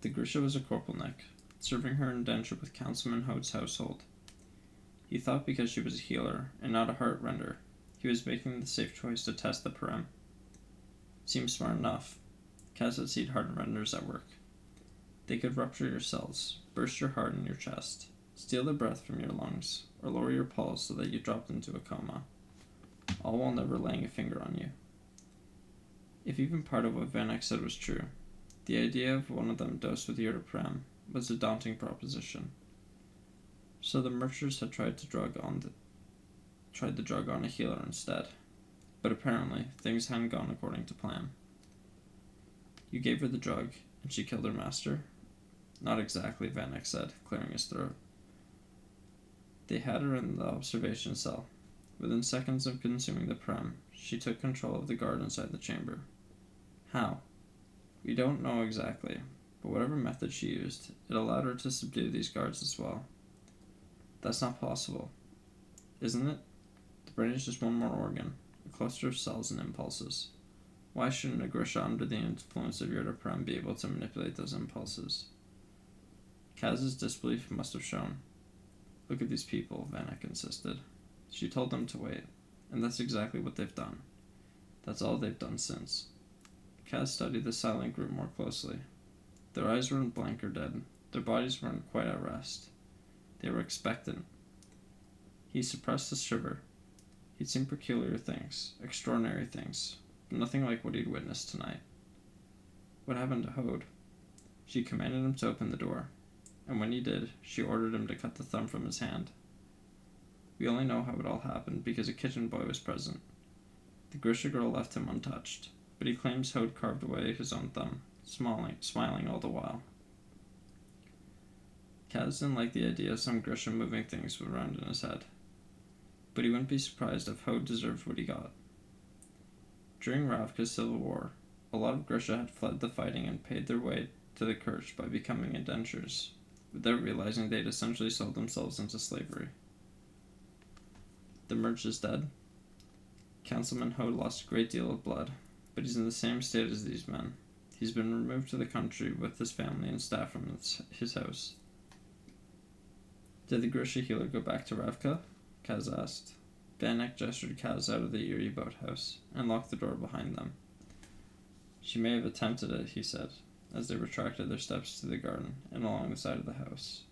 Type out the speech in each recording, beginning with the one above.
The Grisha was a Korpelnik, serving her indenture with Councilman Hode's household. He thought because she was a healer and not a heart render, he was making the safe choice to test the Purim. Seemed smart enough. Kaz had seen heart renders at work. They could rupture your cells, burst your heart in your chest, steal the breath from your lungs, or lower your pulse so that you dropped into a coma, all while never laying a finger on you. If even part of what Vanek said was true, the idea of one of them dosed with Yurdaprem was a daunting proposition. So the Murchers had tried the drug on a healer instead, but apparently things hadn't gone according to plan. You gave her the drug, and she killed her master? Not exactly, Vanek said, clearing his throat. They had her in the observation cell. Within seconds of consuming the Prem, she took control of the guard inside the chamber. How? We don't know exactly, but whatever method she used, it allowed her to subdue these guards as well. That's not possible, isn't it? The brain is just one more organ, a cluster of cells and impulses. Why shouldn't a Grisha under the influence of Yurdaprem be able to manipulate those impulses? Kaz's disbelief must have shown. Look at these people, Vanek insisted. She told them to wait, and that's exactly what they've done. That's all they've done since. Kaz studied the silent group more closely. Their eyes weren't blank or dead. Their bodies weren't quite at rest. They were expectant. He suppressed a shiver. He'd seen peculiar things, extraordinary things, but nothing like what he'd witnessed tonight. What happened to Hode? She commanded him to open the door, and when he did, she ordered him to cut the thumb from his hand. We only know how it all happened because a kitchen boy was present. The Grisha girl left him untouched, but he claims Hode carved away his own thumb, smiling all the while. Kaz didn't like the idea of some Grisha moving things around in his head, but he wouldn't be surprised if Hode deserved what he got. During Ravka's civil war, a lot of Grisha had fled the fighting and paid their way to the Kirch by becoming indentures, without realizing they'd essentially sold themselves into slavery. The Merch is dead. Councilman Hode lost a great deal of blood, but he's in the same state as these men. He's been removed to the country with his family and staff from his house. Did the Grisha healer go back to Ravka? Kaz asked. Vanek gestured Kaz out of the eerie boathouse and locked the door behind them. She may have attempted it, he said, as they retracted their steps to the garden and along the side of the house.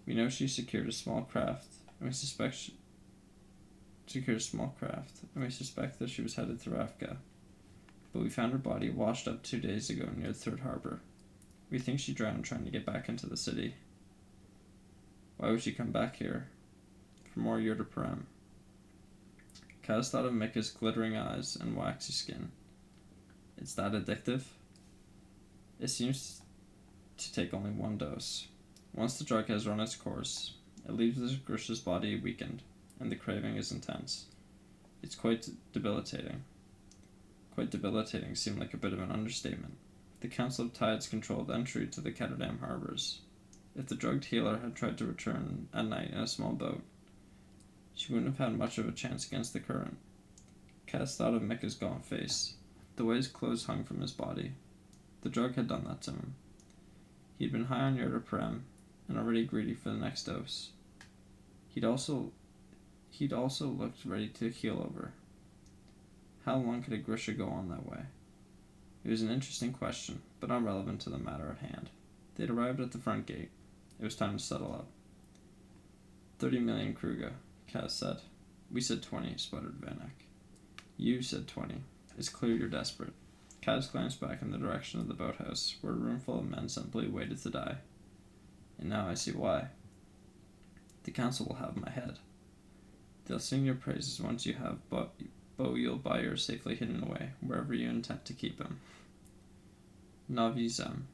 We know she secured a small craft, and we suspect that she was headed to Ravka, but we found her body washed up 2 days ago near the Third Harbor. We think she drowned trying to get back into the city. Why would she come back here? For more Yurdaprem. Kaz thought of Mika's glittering eyes and waxy skin. It's that addictive? It seems to take only one dose. Once the drug has run its course, it leaves the Grisha's body weakened, and the craving is intense. It's quite debilitating. Quite debilitating seemed like a bit of an understatement. The Council of Tides controlled entry to the Ketterdam harbors. If the drugged healer had tried to return at night in a small boat, she wouldn't have had much of a chance against the current. Kaz thought of Mika's gaunt face, the way his clothes hung from his body. The drug had done that to him. He'd been high on Yurdaprem and already greedy for the next dose. He'd also looked ready to keel over. How long could a Grisha go on that way? It was an interesting question, but not relevant to the matter at hand. They'd arrived at the front gate. It was time to settle up. 30 million Kruga, Kaz said. We said 20, sputtered Vanek. You said 20. It's clear you're desperate. Kaz glanced back in the direction of the boathouse, where a room full of men simply waited to die. And now I see why. The council will have my head. They'll sing your praises once you have Bo-Yul Bayur safely hidden away, wherever you intend to keep him. Navizem.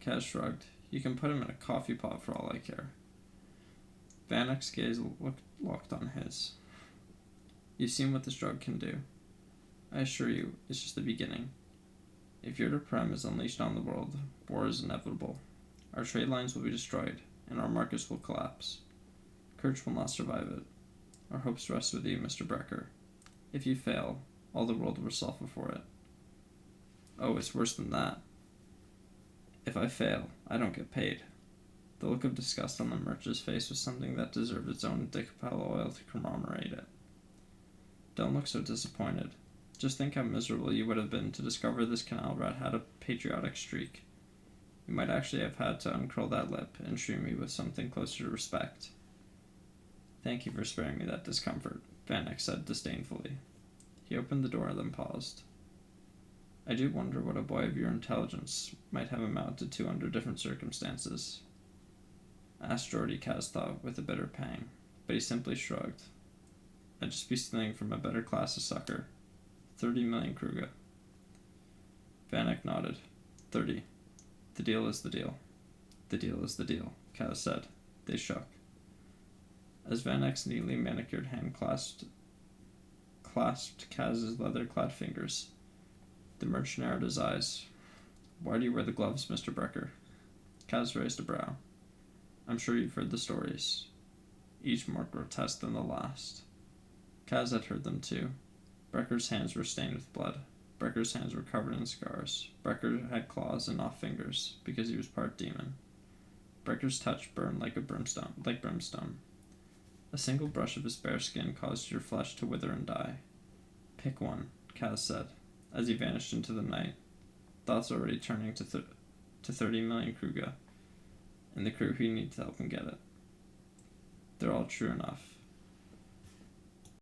Kaz shrugged. You can put him in a coffee pot for all I care. Vanek's gaze locked on his. You've seen what this drug can do. I assure you, it's just the beginning. If Yurdaprem is unleashed on the world, war is inevitable. Our trade lines will be destroyed, and our markets will collapse. Kirch will not survive it. Our hopes rest with you, Mr. Brecker. If you fail, all the world will suffer for it. Oh, it's worse than that. If I fail, I don't get paid. The look of disgust on the merchant's face was something that deserved its own Dicapel oil to commemorate it. Don't look so disappointed. Just think how miserable you would have been to discover this canal rat had a patriotic streak. You might actually have had to uncurl that lip and treat me with something closer to respect. Thank you for sparing me that discomfort, Van Eyck said disdainfully. He opened the door, then paused. I do wonder what a boy of your intelligence might have amounted to under different circumstances, asked Geordie, Kaz thought, with a bitter pang, but he simply shrugged. I'd just be stealing from a better class of sucker. 30 million Kruger. Van Eyck nodded. 30. The deal is the deal. The deal is the deal, Kaz said. They shook. As Van Eyck's neatly manicured hand clasped Kaz's leather-clad fingers, the merchant narrowed his eyes. Why do you wear the gloves, Mr. Brecker? Kaz raised a brow. I'm sure you've heard the stories, each more grotesque than the last. Kaz had heard them too. Brecker's hands were stained with blood. Brecker's hands were covered in scars. Brecker had claws and not fingers, because he was part demon. Brecker's touch burned like brimstone. A single brush of his bare skin caused your flesh to wither and die. Pick one, Kaz said, as he vanished into the night, thoughts already turning to 30 million Kruger, and the crew who need to help him get it. They're all true enough.